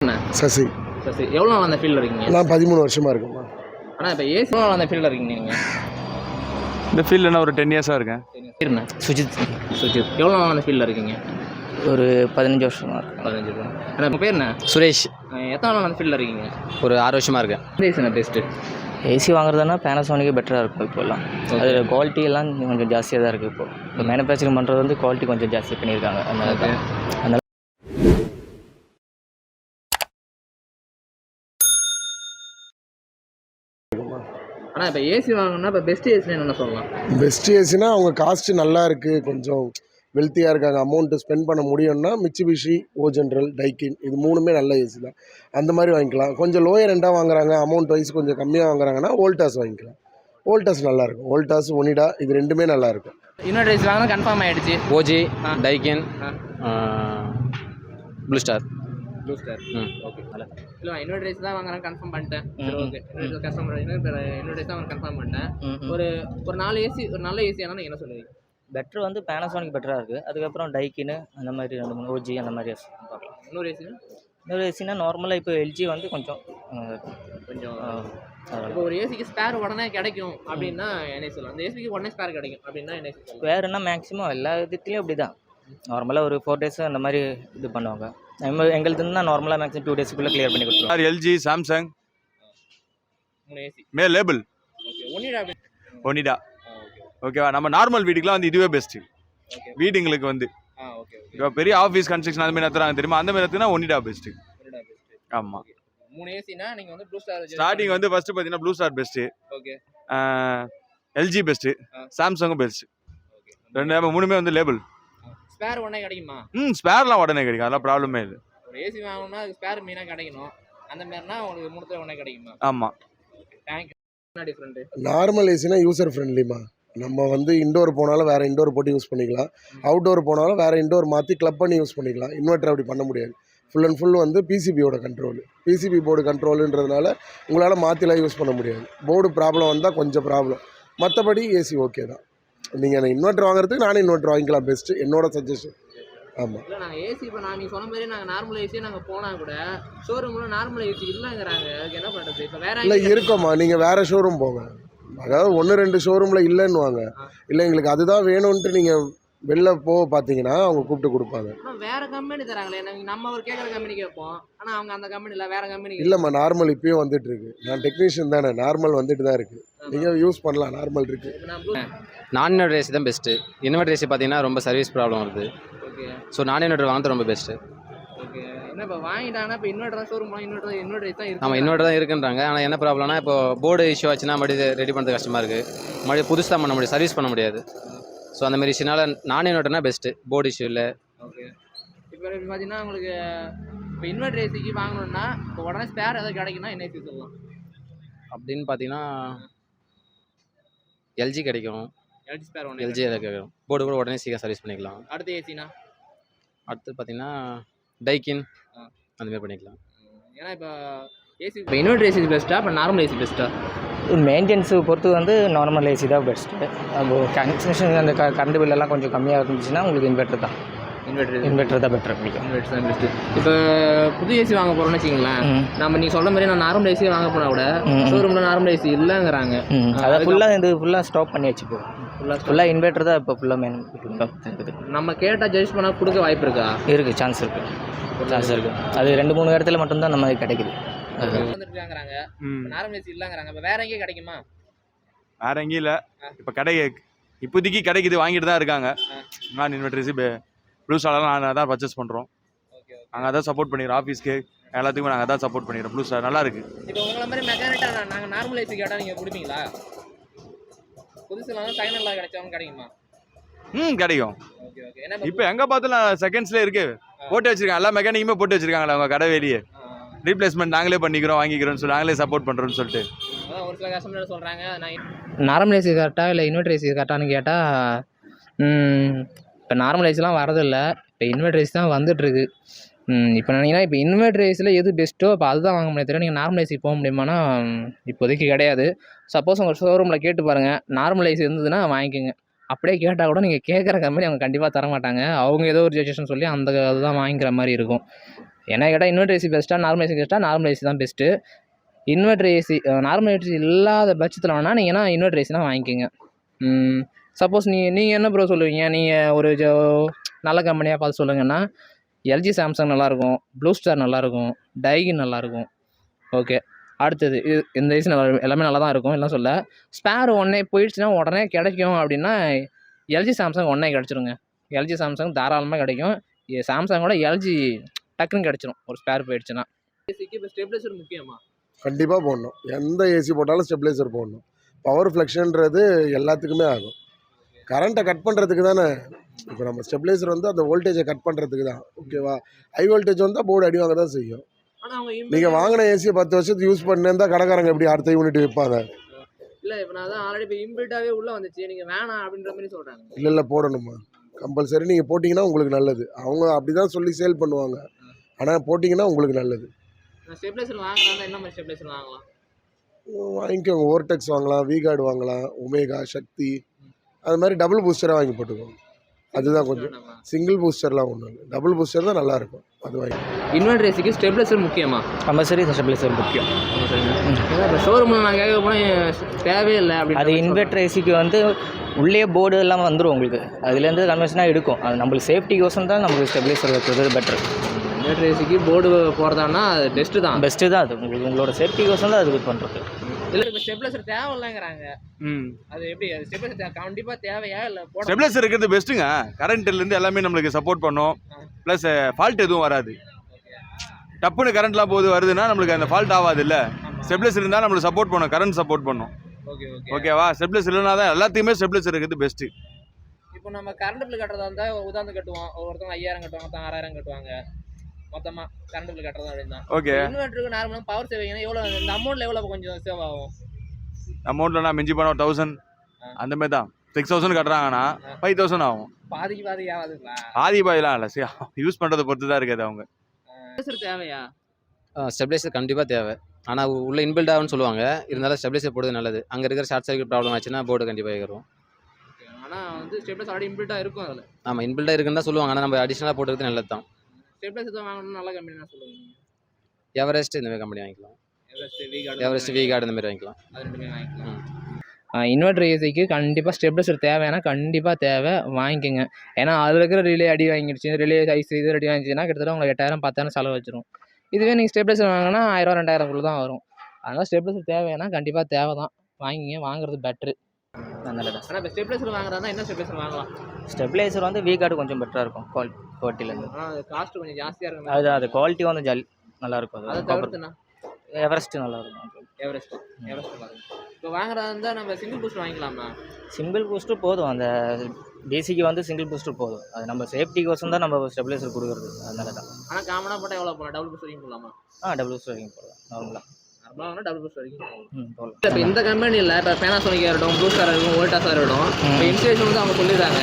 என்ன? சசி. சசி. எவ்வளோ நாள் அந்த ஃபீல்டில் இருக்கீங்க? நான் 13 வருஷமாக இருக்கேன்மா. ஆனால் இப்போ ஏசி எவ்வளோ நாள் அந்த ஃபீல்டில் இருக்கீங்க நீங்கள்? இந்த ஃபீல்டில் நான் ஒரு 10 இயர்ஸாக இருக்கேன். இருண்ணே. சுஜித். சுஜித். எவ்வளோ நாள் அந்த ஃபீல்டில் இருக்கீங்க? ஒரு 15 வருஷமாக இருக்கேன். 15 வருஷம். ஆனால் உங்கள் பேர் என்ன? சுரேஷ். எத்தனை நாள் அந்த ஃபீல்டில் இருக்கீங்க? ஒரு 6 வருஷமாக இருக்கேன். ஏசி என்ன பெஸ்ட்டு? ஏசி வாங்குறதுனா பேனாசோனிக்கே பெட்டராக இருக்கும் இப்போல்லாம். அது குவாலிட்டி எல்லாம் கொஞ்சம் ஜாஸ்தியாக தான் இருக்குது இப்போது. இப்போ மேனுஃபேக்சரிங் பண்ணுறது வந்து குவாலிட்டி கொஞ்சம் ஜாஸ்தி பண்ணியிருக்காங்க. அந்த ஆனால் இப்போ ஏசி வாங்கணும்னா இப்போ பெஸ்ட் ஏசினா என்ன சொல்லலாம்? பெஸ்ட் ஏசினா அவங்க காஸ்ட்டு நல்லா இருக்குது, கொஞ்சம் வெல்த்தியாக இருக்காங்க, அமௌண்ட்டு ஸ்பெண்ட் பண்ண முடியும்னா மிட்சுபிஷி, ஓஜென்ட்ரல், டைக்கின் இது 3மே நல்ல ஏசி தான். அந்த மாதிரி வாங்கிக்கலாம். கொஞ்சம் லோயர் ரெண்டாக வாங்குறாங்க, அமௌண்ட் வைஸ் கொஞ்சம் கம்மியாக வாங்குறாங்கன்னா வோல்டாஸ் வாங்கிக்கலாம். வோல்டாஸ் நல்லாயிருக்கும். வோல்டாஸ், ஒனிடா இது 2மே நல்லாயிருக்கும். இன்னொரு ஏசி வாங்கினா கன்ஃபார்ம் ஆகிடுச்சு. OG, டைக்கின், blue star. Blue star. Okay. இல்லை இன்னொரு ரேஸ் தான் வாங்குறேன் கன்ஃபார்ம் பண்ணிட்டேன். சரி ஓகே. இன்னொரு கஸ்டமர் இன்னொரு ரேஸ் தான் கன்ஃபார்ம் பண்ணிட்டேன். ஒரு 4 ஏசி, ஒரு நல்ல ஏசி ஆனால் நீங்கள் என்ன சொல்லுவீங்க? பெட்ரு வந்து பேனாசோனிக் பெட்டராக இருக்குது. அதுக்கப்புறம் டைக்கின்னு அந்த மாதிரி 2-3 ஓஜி அந்த மாதிரி பார்க்கலாம். இன்னொரு ஏசினா? இன்னொரு ஏசினா நார்மலாக இப்போ எல்ஜி வந்து கொஞ்சம் இப்போ ஒரு ஏசிக்கு ஸ்பேர் உடனே கிடைக்கும் அப்படின்னா என்ன சொல்லலாம்? அந்த ஏசிக்கு உடனே ஸ்பேர் கிடைக்கும் அப்படின்னா என்ன சொல்லலாம்? வேறுனா மேக்ஸிமம் எல்லா இதுலேயும் அப்படி தான். நார்மலாக ஒரு 4 டேஸ் அந்த மாதிரி இது பண்ணுவாங்க. எங்களுக்கு தான் நார்மலாக மேக்ஸிமம் 2 டேஸ்க்குள்ளே கிளியர் பண்ணி கொடுத்துருவோம். எல்ஜி, சாம்சங், 3 ஏசி மே லேபிள், ஒனிடா. ஓகேவா? நம்ம நார்மல் வீட்டுக்குலாம் வந்து இதுவே பெஸ்ட்டு. வீடுங்களுக்கு வந்து இப்போ பெரிய ஆஃபீஸ் கன்ஸ்ட்ரக்ஷன் அந்த மாதிரி நடத்துறாங்க தெரியுமா, அந்த மாதிரி நடத்துனா ஒனிடா பெஸ்ட்டு. ஆமாம். 3 ஏசினா நீங்கள் வந்து ப்ளூ ஸ்டார் ஸ்டார்டிங் வந்து ஃபஸ்ட்டு பார்த்தீங்கன்னா Blue Star best, okay, LG best, சாம்சங்கும் பெஸ்ட்டு. 3மே வந்து லேபிள். ஸ்பேர் உடனே கிடைக்குமா? ஸ்பேர்லாம் உடனே கிடைக்கும், அதெல்லாம் ப்ராப்ளமே இல்லை. ஒரு ஏசி வாங்கணும்னா அதுக்கு ஸ்பேர் மெயினாக கிடைக்கணும். அந்த மாதிரினா உங்களுக்கு 3 உடனே கிடைக்குமா? ஆமாம். தேங்க்யூ. என்ன டிஃப்ரெண்ட்டு? நார்மல் ஏசினா யூசர் ஃப்ரெண்ட்லிமா. நம்ம வந்து இண்டோர் போனாலும் வேறு இண்டோர் போட்டு யூஸ் பண்ணிக்கலாம், அவுட்டோர் போனாலும் வேறு இண்டோர் மாற்றி கிளப் பண்ணி யூஸ் பண்ணிக்கலாம். இன்வெர்ட்டர் அப்படி பண்ண முடியாது. ஃபுல் அண்ட் ஃபுல் வந்து பிசிபியோட கண்ட்ரோலு, பிசிபி போர்டு கண்ட்ரோலுன்றதுனால உங்களால் மாற்றிலாம் யூஸ் பண்ண முடியாது. போர்டு ப்ராப்ளம் வந்தால் கொஞ்சம் ப்ராப்ளம், மற்றபடி ஏசி ஓகே தான். நீங்கள் இன்வெர்ட்டர் வாங்குறதுக்கு நானும் இன்வெர்ட்டர் வாங்கிக்கலாம், பெஸ்ட்டு என்னோட சஜஷன். ஆமாம். இல்லை நாங்கள் ஏசி இப்போ நீங்கள் சொன்ன மாதிரி நாங்கள் நார்மல் ஏசியே நாங்கள் போனால் கூட ஷோரூமில் நார்மல் ஏசி இல்லைங்கிறாங்க. அதுக்கு என்ன பண்ணுறது? இப்போ வேறு இல்லை இருக்குமா, நீங்கள் வேறு ஷோரூம் போங்க. அதாவது 1-2 ஷோரூமில் இல்லைன்னுவாங்க. இல்லை எங்களுக்கு அதுதான் வேணும்ன்ட்டு நீங்கள் வெளில பார்த்தீங்கன்னா அவங்க கூப்பிட்டு கொடுப்பாங்க. வேறு கம்பெனி தராங்களே, நம்ம ஒரு கேட்குற கம்பெனி கேட்போம், ஆனால் அவங்க அந்த கம்பெனியில் வேறு கம்பெனி இல்லைம்மா. நார்மல் இப்போயும் வந்துட்டு இருக்கு. நான் டெக்னீஷியன் தானே, நார்மல் வந்துட்டு தான் இருக்குது. நீங்கள் யூஸ் பண்ணலாம், நார்மல் இருக்குது. நான் இன்வெர்டர் ஏசி தான் பெஸ்ட்டு. இன்வெர்டர் ஏசி பார்த்தீங்கன்னா ரொம்ப சர்வீஸ் ப்ராப்ளம் வருது. ஓகே. ஸோ நான் இன்வெர்டர் வாங்குறது ரொம்ப பெஸ்ட்டு. ஓகே. என்ன இப்போ வாங்கிட்டாங்கன்னா இப்போ இன்வெர்டர் தான் ஷோரூம் இன்வெர்டர் தான் இருக்குது. ஆமாம், இன்வெர்டர் தான் இருக்குன்றாங்க. ஆனால் என்ன ப்ராப்ளம்னா இப்போ போர்டு இஷ்யூ ஆச்சுன்னா மறுபடியும் ரெடி பண்ணுறது கஷ்டமாக இருக்குது. மறுபடியும் புதுசு தான் பண்ண முடியும், சர்வீஸ் பண்ண முடியாது. ஸோ அந்த மாதிரி இஷ்யூனால நான் இன்வெர்டர்னா பெஸ்ட்டு, போர்டு இஷ்யூ இல்லை. ஓகே. இப்போ பார்த்தீங்கன்னா உங்களுக்கு இப்போ இன்வெர்டர் ஏசிக்கு வாங்கணுன்னா இப்போ உடனே ஸ்பேர் ஏதாவது கிடைக்குன்னா என்ன ஏசி சொல்லலாம்? அப்படின்னு பார்த்தீங்கன்னா எல்ஜி கிடைக்கும். எல்ஜி ஸ்பேர் ஒன்று எல்ஜி கிடைக்கும். போர்டு கூட உடனே சீக்கிரம் சர்வீஸ் பண்ணிக்கலாம். அடுத்த ஏசினா? அடுத்து பார்த்தீங்கன்னா டைக்கின் அந்தமாதிரி பண்ணிக்கலாம். ஏன்னா இப்போ ஏசி இப்போ இன்வெர்டர் ஏசி பெஸ்ட்டா இப்போ நார்மல் ஏசி பெஸ்ட்டா? மெயின்டெனன்ஸு பொறுத்து வந்து நார்மல் ஏசி தான் பெஸ்ட்டு. அப்போ கன்ஸ்ட்ரக்ஷன் அந்த கரண்ட் பில்லெல்லாம் கொஞ்சம் கம்மியாக இருந்துச்சுன்னா உங்களுக்கு இன்வெர்ட்டர் தான் பெட்டர் பிடிக்கும். இன்வெர்டர் தான் பெஸ்ட்டு. இப்போ புது ஏசி வாங்க போகிறோம்னு வச்சிங்களேன், நம்ம நீங்கள் சொல்கிற மாதிரி நான் நார்மல் ஏசி வாங்க போனால் கூட ஷோரூமில் நார்மல் ஏசி இல்லைங்கிறாங்க. அதை ஃபுல்லாக ஸ்டாப் பண்ணி வச்சுப்போம். ஃபுல்லாக இன்வெர்ட்டர் தான் இப்போ ஃபுல்லாக மெயின் இருக்குது. நம்ம கேட்டால் ஜட்ஜ் பண்ணால் கொடுக்க வாய்ப்பு இருக்கா? இருக்குது, சான்ஸ் இருக்குது. அது 2-3 இடத்துல மட்டும்தான் நம்ம கிடைக்குது. வந்துருக்காங்கிறாங்க, நார்மல் ஏசி இல்லைங்கிறாங்க. இப்போ வேற எங்கேயும் கிடைக்குமா? வேற எங்கேயும் இல்லை. இப்போ இப்போதைக்கு கிடைக்குது, வாங்கிட்டு தான் இருக்காங்க. நான் இன்வெர்டர் ஏசி ப்ளூ ஸ்டார்லாம் நாங்கள் தான் பர்ச்சேஸ் பண்ணுறோம். நாங்கள் அதான் சப்போர்ட் பண்ணிடுறோம். ஆஃபீஸ்க்கு எல்லாத்துக்குமே நாங்கள் அதான் சப்போர்ட் பண்ணிடுறோம். ப்ளூ ஸ்டார் நல்லா இருக்குது. இப்போ உங்களை மாதிரி மெக்கானிக்காக நாங்கள் நார்மல் ஏசி கேட்டால் நீங்கள் கொடுப்பீங்களா? புதுசுலாம் ஃபைனலாக கிடைச்சவங்க கிடைக்குமா? கிடைக்கும். Okay okay. ஏன்னா இப்போ எங்கே பார்த்தாலும் செகண்ட்ஸ்லேயே இருக்குது, போட்டு வச்சிருக்காங்க. எல்லா மெக்கானிக்குமே போட்டு வச்சிருக்காங்களா அவங்க கடை வெளியே. ரீப்ளேஸ்மெண்ட் நாங்களே பண்ணிக்கிறோம், வாங்கிக்கிறோம்னு சொல்லி நாங்களே சப்போர்ட் பண்ணுறோன்னு சொல்லிட்டு அதான் ஒரு சில கஸ்டமர் சொல்கிறாங்க. நார்மல் ஏசி கரெக்டாக இல்லை இன்வெர்டர் ஏசி கரெக்டானு கேட்டால் இப்போ நார்மல் ஏசிலாம் வரதில்லை, இப்போ இன்வெர்டர் ஏசி தான் வந்துட்டுருக்கு. இப்போ நினைங்கன்னா இப்போ இன்வெர்டர் ஏசியில் எது பெஸ்ட்டோ இப்போ அதுதான் வாங்க முடியாது. தெரியும் நீங்கள் நார்மல் ஏசி போக முடியுமானா இப்போதைக்கு கிடையாது. சப்போஸ் உங்கள் ஷோரூமில் கேட்டு பாருங்கள், நார்மல் ஏசி இருந்ததுன்னா வாங்கிக்கோங்க. அப்படியே கேட்டால் கூட நீங்கள் கேட்குற கம்பெனி அவங்க கண்டிப்பாக தர மாட்டாங்க. அவங்க ஏதோ ஒரு சஜஷன் சொல்லி அந்த அதுதான் வாங்கிக்கிற மாதிரி இருக்கும். என்ன கேட்டால் இன்வெர்டர் ஏசி பெஸ்ட்டாக நார்மல் ஏசி பெஸ்ட்டாக நார்மல் ஏசி தான் best. Inverter AC normal AC இல்லாத பட்சத்தில் வேணால் நீங்கள் இன்வெர்டர் ஏசி தான் வாங்கிக்கோங்க. சப்போஸ் நீங்கள் என்ன ப்ரோ சொல்லுவீங்க, நீங்கள் ஒரு நல்ல கம்பெனியாக பார்த்து சொல்லுங்கன்னா எல்ஜி சாம்சங் நல்லாயிருக்கும், ப்ளூ ஸ்டார் நல்லாயிருக்கும், டைகின் நல்லாயிருக்கும். ஓகே, அடுத்தது இந்த ஏசி நல்லா எல்லாமே நல்லா தான் இருக்கும், எல்லாம் சொல்ல. ஸ்பேர் ஒன்றே போயிடுச்சுன்னா உடனே கிடைக்கும் அப்படின்னா எல்ஜி சாம்சங் ஒன்றே கிடச்சிருங்க. எல்ஜி சாம்சங் தாராளமாக கிடைக்கும். சாம்சங்கோட எல்ஜி டக்குன்னு கிடச்சிரும் ஒரு ஸ்பேர் போயிடுச்சுன்னா. ஏசிக்கு இப்போ ஸ்டெபிலைசர் முக்கியமா? கண்டிப்பாக போடணும். எந்த ஏசி போட்டாலும் ஸ்டெபிலைசர் போடணும். பவர் ஃப்ளக்ஷன்றது எல்லாத்துக்குமே ஆகும். கரண்ட்டை கட் பண்ணுறதுக்கு தானே. இப்போ நம்ம ஸ்டெபிலைசர் வந்து அந்த வோல்டேஜை கட் பண்ணுறதுக்கு தான். ஓகேவா? ஹை வோல்டேஜ் வந்தால் போர்டு அடி வாங்க தான் செய்யும். நீங்கள் வாங்கின ஏசியை 10 வருஷத்துக்கு யூஸ் பண்ணிருந்தா கடைக்காரங்க எப்படி அடுத்த யூனிட் வைப்பாங்க? இல்லை, இப்போ நான் தான் ஆல்ரெடி இப்போ இம்பில்ட்டாகவே உள்ளே வந்துச்சு, நீங்கள் வேணாம் அப்படின்ற மாதிரி சொல்கிறாங்க. இல்லை போடணுமா? கம்பல்சரி நீங்கள் போட்டிங்கன்னா உங்களுக்கு நல்லது. அவங்க அப்படி தான் சொல்லி சேல் பண்ணுவாங்க. ஆனால் போட்டிங்கன்னா உங்களுக்கு நல்லது. ஸ்டெபிலைசர் வாங்குறாங்க, என்ன மாதிரி ஸ்டெபிலைசர் வாங்கலாம்? வாங்கிக்கோங்க. ஓர்டெக்ஸ் வாங்கலாம், விகார்டு வாங்கலாம், ஒமேகா, சக்தி, அது மாதிரி டபுள் பூஸ்டராக வாங்கி போட்டுக்கோங்க. அதுதான் கொஞ்சம். சிங்கிள் பூஸ்டர்லாம் ஒன்றும் இல்லை, டபுள் பூஸ்டர் தான் நல்லாயிருக்கும். அது வாங்கி. இன்வெர்டர் ஏசிக்கு ஸ்டெபிலைசர் முக்கியமா? கம்பல்சரி ஸ்டெபிலைசர் முக்கியம். இப்போ ஷோரூமில் நான் கேட்க போனால் தேவையில்லை அப்படி. அது இன்வெர்டர் ஏசிக்கு வந்து உள்ளே போர்டு எல்லாம் வந்துடும் உங்களுக்கு. அதுலேருந்து கன்வென்ஷனாக எடுக்கும். அது நம்மளுக்கு சேஃப்டிக்கோசம் தான் நம்மளுக்கு ஸ்டெபிலைசர் வைக்கிறது பெட்டர். இன்வெர்டர் ஏசிக்கு போர்டு போகிறதானா அது பெஸ்ட்டு தான். பெஸ்ட்டு தான் அது. உங்களோட சேஃப்டிக்கோசம் தான் அது இது பண்ணுறது. இல்லை, இப்போ ஸ்டெபிலைசர் தேவையில்லைங்கிறாங்க. அது எப்படி? அது ஸ்டெபிலைசர் கண்டிப்பாக தேவையா இல்லை? ஸ்டெபிலைசர் இருக்கிறது பெஸ்ட்டுங்க. கரண்ட்லேருந்து எல்லாமே நம்மளுக்கு சப்போர்ட் பண்ணும். ப்ளஸ் ஃபால்ட் எதுவும் வராது. டப்புன்னு கரண்ட்லாம் போது வருதுன்னா நம்மளுக்கு அந்த ஃபால்ட் ஆகாது. இல்லை, ஸ்டெபிலைசர் இருந்தால் நம்மளுக்கு சப்போர்ட் பண்ணும், கரண்ட் சப்போர்ட் பண்ணும். ஓகேவா? ஸ்டெபிலைசர் இல்லைனா தான் எல்லாத்தையுமே ஸ்டெபிலைசர் இருக்கிறது பெஸ்ட்டு. இப்போ நம்ம கரண்ட் பில் கட்டுறதா இருந்தால் உதாரணம் கட்டுவோம், ஒவ்வொருத்தவங்க 5000 கட்டுவாங்க, ஒருத்தவங்க 6000 கட்டுவாங்க. மொத்தமாக கரண்ட் பில் கட்டுறதா அப்படின்னா ஓகே. இன்வெர்டருக்கு நார்மலாக பவர் சேவிங்னா எவ்வளோ? இந்த அமௌண்ட்டில் எவ்வளோ கொஞ்சம் சேவ் ஆகும்? அமௌண்ட்டில் நான் மிஞ்சி போனால் 1000 அந்த மாதிரி தான். 6000 கட்டுறாங்கன்னா 5000 ஆகும். பாதிக்கு பாதிக்கு ஆகாதுங்களா? பாதிலாம் இல்லை, சரி, யூஸ் பண்ணுறதை பொறுத்து தான் இருக்காது. அவங்க தேவையா? ஸ்டெபிலைசர் கண்டிப்பாக தேவை. ஆனால் உள்ள இன்பில்ட் ஆகும்னு சொல்லுவாங்க. இருந்தாலும் ஸ்டெபிலைசர் போடுறது நல்லது. அங்கே இருக்கிற ஷார்ட் சர்க்யூட் ப்ராப்ளம் ஆச்சுன்னா போர்டு கண்டிப்பாக ஏறும். ஆனால் வந்து ஸ்டெபிலைசர் ஆல்ரெடி இன்பில்ட்டாக இருக்கும் அதில். ஆமாம், இன்பில்ட்டாக இருக்குன்னு தான் சொல்லுவாங்க. ஆனால் நம்ம அடிஷனலாக போட்டுறது நல்லது தான். ஸ்டெபிலைசர் தான் வாங்கணும். நல்ல கம்பெனி தான் சொல்லுவீங்க? எவரெஸ்ட் இந்த மாதிரி கம்பெனி வாங்கிக்கலாம். எவரெஸ்ட், விகார்டு இந்த மாதிரி வாங்கிக்கலாம். அது ரெண்டுமே வாங்கிக்கலாம். இன்வெர்டர் ஏசிக்கு கண்டிப்பாக ஸ்டெபிலைசர் தேவைன்னா கண்டிப்பாக தேவை, வாங்கிக்கோங்க. ஏன்னா அதில் இருக்கிற ரிலே அடி வாங்கிடுச்சு, ரிலே ஐஸ் இது அடி வாங்கிச்சுன்னா கிட்டத்தட்ட உங்களுக்கு 8000 10,000 செலவு வச்சிடும். இதுவே நீங்கள் ஸ்டெபிலைசர் வாங்கினா 1000 2000 தான் வரும். அதனால் ஸ்டெபிலைசர் தேவைன்னா கண்டிப்பாக தேவை தான், வாங்கிங்க. வாங்குறது பெட்ரு. நல்லதான். ஆனால் இப்போ ஸ்டெபிலைசர் வாங்குறதா என்ன ஸ்டெபிலைசர் வாங்கலாம்? ஸ்டெபிலைசர் வந்து விகார்டு கொஞ்சம் பெட்டராக இருக்கும் குவாலிட்டிலேருந்து. ஆனால் அது காஸ்ட் கொஞ்சம் ஜாஸ்தியாக இருக்கும். அது குவாலிட்டி வந்து நல்லாயிருக்கும். அதை தவிர்த்துண்ணா எவரெஸ்ட் நல்லாயிருக்கும். எவரெஸ்ட் நல்லாயிருக்கும். இப்போ வாங்குறதா இருந்தால் நம்ம சிங்கிள் பூஸ்டர் வாங்கிக்கலாமா? சிங்கிள் பூஸ்டர் போதும். அந்த பேசிக்கு வந்து சிங்கிள் பூஸ்டர் போதும். அது நம்ம சேஃப்டிக்கோசம் தான் நம்ம ஸ்டெபிலைசர் கொடுக்குறது. அதனால தான். ஆனால் காமனாக போட்டால் எவ்வளோ போகலாம்? டபுள் பூஸ்டர் வரைக்கும் போகலாமா? டபுள் பூஸ்டர் வரைக்கும் போகலாம். நார்மலாக டபுள் பூஸ்டர் வரைக்கும் போகலாம். இப்போ இந்த கம்பெனியில் இப்போ பேனாசோனிக்காக இருக்கட்டும், ப்ளூ ஸ்டார் இருக்கும், வோல்டாஸாக இருக்கட்டும், இப்போ இன்ஸ்டலேஷன் வந்து அவங்க சொல்லிடுறாங்க.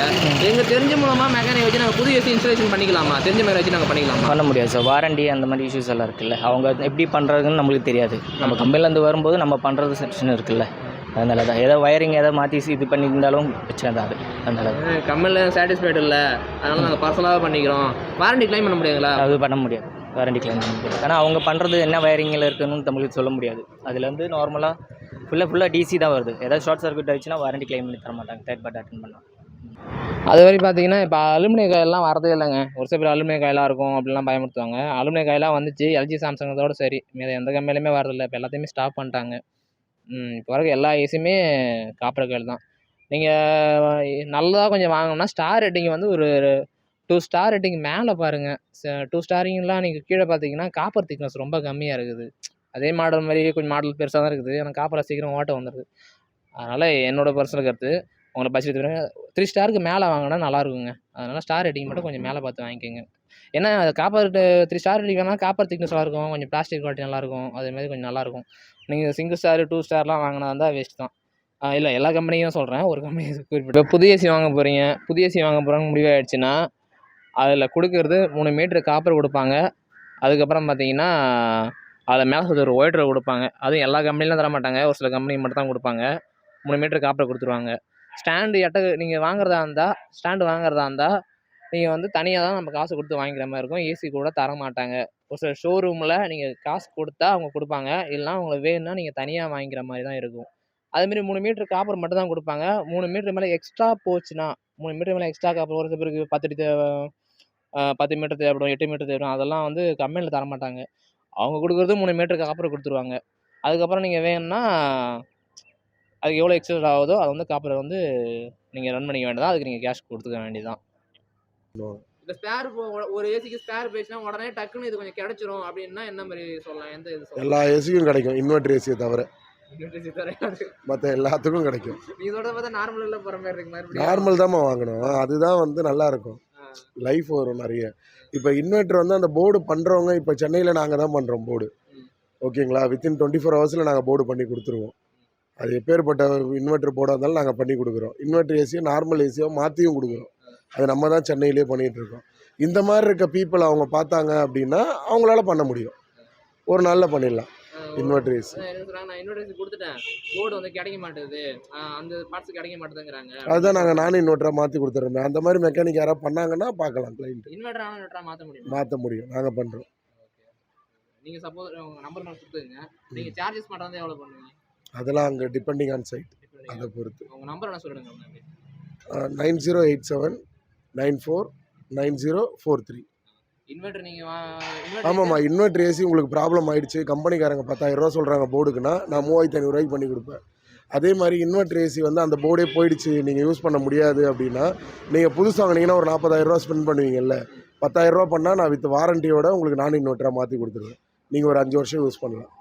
எங்கள் தெரிஞ்ச மூலமாக மெக்கானிக் வச்சு நாங்கள் புது ஏசி இன்ஸ்டலேஷன் பண்ணிக்கலாமா? தெரிஞ்ச மாதிரி வச்சு நாங்கள் பண்ணிக்கலாமா? பண்ண முடியாது சார். வாரண்டி அந்த மாதிரி இஷ்யூஸ் எல்லாம் இருக்குல்ல, அவங்க எப்படி பண்ணுறதுன்னு நம்மளுக்கு தெரியாது. நம்ம கம்பெனிலேருந்து வரும்போது நம்ம பண்ணுறது செக்ஷன் இருக்குல்ல, அதனால தான். ஏதோ வயரிங் ஏதோ மாற்றி இது பண்ணியிருந்தாலும் பிரச்சனை தான் அது. அதனால கம்பெனியில் சாட்டிஸ்ஃபைடு இல்லை, அதனால் நாங்கள் பர்சனலாக பண்ணிக்கிறோம். வாரண்டி கிளைம் பண்ண முடியாதுங்களா? அது பண்ண முடியாது. வாரண்டி கிளைம் பண்ண முடியாது. ஆனால் அவங்க பண்ணுறது என்ன வயரிங்கில் இருக்குன்னு நம்மளுக்கு சொல்ல முடியாது. அதில் வந்து நார்மலாக ஃபுல்லாக டிசி தான் வருது. ஏதாவது ஷார்ட் சர்க்யூட் ஆயிடுச்சுன்னா வாரண்டி கிளைம் பண்ணி தர மாட்டாங்க. தேர்ட் பார்ட்டி அட்டென்ட் பண்ணலாம். அது வரை பார்த்தீங்கன்னா இப்போ அலுமினிய காயெல்லாம் வரதே இல்லைங்க. ஒரு சில பேர் அலுமினிய காயெல்லாம் இருக்கும் அப்படிலாம் பயமுறுத்துவாங்க. அலுமினிய காயெல்லாம் வந்துச்சு, எல்ஜி சாம்சங்கத்தோடு சரி, மீது எந்த கம்பெனிலுமே வரதில்லை. இப்போ எல்லாத்தையுமே ஸ்டாப் பண்ணிட்டாங்க. இப்போ வரைக்கும் எல்லா ஏசியுமே காப்பர் காயில் தான். நீங்கள் நல்லதாக கொஞ்சம் வாங்கணும்னா ஸ்டார் ரேட்டிங் வந்து ஒரு 2 ஸ்டார் ரேட்டிங் மேலே பாருங்கள். 2 ஸ்டாரிங்லாம் நீங்கள் கீழே பார்த்தீங்கன்னா காப்பர் திக்னஸ் ரொம்ப கம்மியாக இருக்குது. அதே மாடல் மாதிரி கொஞ்சம் மாடல் பெருசாக தான் இருக்குது, ஆனால் காப்பரை சீக்கிரம் ஓட்ட வந்துடுது. அதனால் என்னோடய பர்சனல் கருத்து, உங்களை பட்ஜெட் 3 ஸ்டாருக்கு மேலே வாங்கினா நல்லாயிருக்குங்க. அதனால் ஸ்டார் ரேட்டிங் மட்டும் கொஞ்சம் மேலே பார்த்து வாங்கிக்கோங்க. ஏன்னா காப்பர் 3 ஸ்டார் ரேட்டிங் வேணால் காப்பர் திக்னஸ் இருக்கும், கொஞ்சம் பிளாஸ்டிக் குவாலிட்டி நல்லாயிருக்கும், அதேமாதிரி கொஞ்சம் நல்லாயிருக்கும். நீங்கள் சிங்கிள் ஸ்டார் 2 ஸ்டார்லாம் வாங்கினா இருந்தால் வேஸ்ட் தான். இல்லை, எல்லா கம்பெனியும் சொல்கிறேன், ஒரு கம்பெனி குறிப்பிட்டு. இப்போ புதிய ஏசி வாங்க போகிறீங்க, புதிய ஏசி வாங்க போகிறாங்க முடிவாகிடுச்சுன்னா அதில் கொடுக்கறது 3 மீட்ரு காப்பர் கொடுப்பாங்க. அதுக்கப்புறம் பார்த்தீங்கன்னா அதில் மேலே ஒரு ஒயிட்டர் கொடுப்பாங்க. அதுவும் எல்லா கம்பெனிலும் தர மாட்டாங்க, ஒரு சில கம்பெனி மட்டும் தான் கொடுப்பாங்க. 3 மீட்ரு காப்பர் கொடுத்துருவாங்க. ஸ்டாண்டு நீங்கள் வாங்குறதா இருந்தால், ஸ்டாண்டு வாங்குறதா இருந்தால் நீங்கள் வந்து தனியாக தான் நம்ம காசு கொடுத்து வாங்கிக்கிற மாதிரி இருக்கும். ஏசி கூட தர மாட்டாங்க. ஒரு சில ஷோரூமில் நீங்கள் காசு கொடுத்தா அவங்க கொடுப்பாங்க, இல்லைனா உங்களுக்கு வேணும்னா நீங்கள் தனியாக வாங்கிக்கிற மாதிரி தான் இருக்கும். அதுமாரி 3 மீட்டர் காப்பர் மட்டும் தான் கொடுப்பாங்க. 3 மீட்டர் மேலே எக்ஸ்ட்ரா போச்சுன்னா 3 மீட்டர் மேலே எக்ஸ்ட்ரா காப்பர் ஒரு சில பேருக்கு 10 அடி 10 மீட்டர் தேவைப்படும், 8 மீட்டர் தேவைப்படும், அதெல்லாம் வந்து கம்பெனியில் தரமாட்டாங்க. அவங்க கொடுக்குறது 3 மீட்டர் காப்பர் கொடுத்துருவாங்க. அதுக்கப்புறம் நீங்கள் வேணும்னா அதுக்கு எவ்வளோ எக்ஸ்ட்ரா ஆகுதோ அதை வந்து காப்பரை வந்து நீங்கள் ரன் பண்ணிக்க வேண்டியதான். அதுக்கு நீங்கள் கேஷ் கொடுத்துக்க வேண்டியதான். இப்போ ஸ்பேர் ஒரு ஏசிக்கு ஸ்பேர் பேசினா உடனே டக்குன்னு இது கொஞ்சம் கிடைச்சிரும் அப்படின்னா என்ன மாதிரி சொல்லலாம்? எந்த இது சொல்லலாம்? எல்லா ஏசியும் கிடைக்கும், இன்வெர்டர் ஏசியை தவிர யூனிவர்சிட்டி தராது. மற்ற எல்லாத்துக்கும் கிடைக்கும். நீ சொல்றத பார்த்தா நார்மலில் போகிற மாதிரி இருக்கு மாதிரி. நார்மல் தாம்மா வாங்கணும், அதுதான் வந்து நல்லா இருக்கும், லைஃப் வரும் நிறைய. இப்போ இன்வெர்டர் வந்து அந்த போர்டு பண்ணுறவங்க இப்போ சென்னையில் நாங்கள் தான் பண்ணுறோம் போர்டு, ஓகேங்களா. வித்தின் 24 ஹவர்ஸில் நாங்கள் போர்டு பண்ணி கொடுத்துருவோம். அது எப்பேற்பட்ட இன்வெர்டர் போர்டாக இருந்தாலும் நாங்கள் பண்ணி கொடுக்குறோம். இன்வெர்டர் ஏசியோ நார்மல் ஏசியோ மாற்றியும் கொடுக்குறோம். அது நம்ம தான் சென்னையிலே பண்ணிகிட்ருக்கோம். இந்த மாதிரி இருக்க பீப்புள் அவங்க பார்த்தாங்க அப்படின்னா அவங்களால பண்ண முடியும், ஒரு நாளில் பண்ணிடலாம் இன்வெர்டர் ஏசி. நான் இன்வெர்டர் ஏசி கொடுத்துட்டேன், போர்டு வந்து கிடைக்க மாட்டேது, அந்த பார்ட்ஸ் கிடைக்க மாட்டேதுங்கிறாங்க. அதுதான் நாங்கள் நானும் இன்வெர்டராக மாற்றி கொடுத்துட்றோம். அந்த மாதிரி மெக்கானிக் யாராவது பண்ணாங்கன்னா பார்க்கலாம், கிளைண்ட் இன்வெர்டர் இன்வெர்டராக மாற்ற முடியும், நாங்கள் பண்ணுறோம். நீங்கள் சப்போஸ் உங்கள் நம்பர் நான் கொடுத்துங்க, நீங்கள் சார்ஜஸ் பண்ணுறது எவ்வளோ பண்ணுவீங்க? அதெல்லாம் அங்கே டிபெண்டிங் ஆன் சைட், அதை பொறுத்து. உங்கள் நம்பர் என்ன சொல்லுங்க? 9087949043. இன்வெர்டர் நீங்கள் ஆமாம்மா, இன்வெர்டர் ஏசி உங்களுக்கு ப்ராப்ளம் ஆகிடுச்சு, கம்பெனிக்காரங்க 10,000 ரூபா சொல்கிறாங்க போர்டுக்குன்னா நான் 3500 ரூபாய்க்கு பண்ணி கொடுப்பேன். அதே மாதிரி இன்வெர்டர் ஏசி வந்து அந்த போர்டே போயிடுச்சு, நீங்கள் யூஸ் பண்ண முடியாது அப்படின்னா நீங்கள் புதுசு வாங்கினீங்கன்னா ஒரு 40,000 ரூபா ஸ்பெண்ட் பண்ணுவீங்கல்ல, 10,000 ரூபா பண்ணால் நான் வித் வாரண்டியோட உங்களுக்கு நான் இன்வெர்டராக மாற்றி கொடுத்துருவேன். நீங்கள் ஒரு 5 வருஷம் யூஸ் பண்ணலாம்.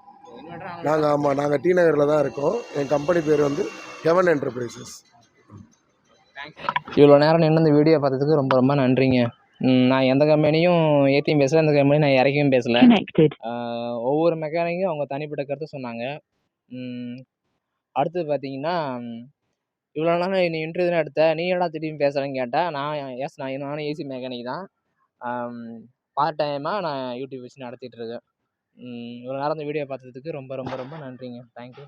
நாங்கள் டி நகரில் தான் இருக்கோம். என் கம்பெனி பேர் வந்து ஹெவன் என்டர்பிரைசஸ். இவ்வளோ நேரம் நின்று இந்த வீடியோ பார்த்ததுக்கு ரொம்ப ரொம்ப நன்றிங்க. நான் எந்த கம்பெனியும் ஏற்றியும் பேசலை, எந்த கம்பெனியும் நான் இறக்கியும் பேசலை. ஒவ்வொரு மெக்கானிக்கும் அவங்க தனிப்பட்ட கருத்து சொன்னாங்க. அடுத்தது பார்த்தீங்கன்னா, இவ்வளோ நேரம் நீ இன்டர்வியூ தான் எடுத்த, நீ என்னடா திடீர்னு பேசுகிறேன்னு கேட்டால் நானும் ஏசி மெக்கானிக் தான். பார்ட் டைமாக நான் யூடியூப் வச்சு நடத்திட்டு இருக்கேன். இவ்வளோ நேரம் இந்த வீடியோ பார்த்ததுக்கு ரொம்ப ரொம்ப ரொம்ப நன்றிங்க. தேங்க்யூ.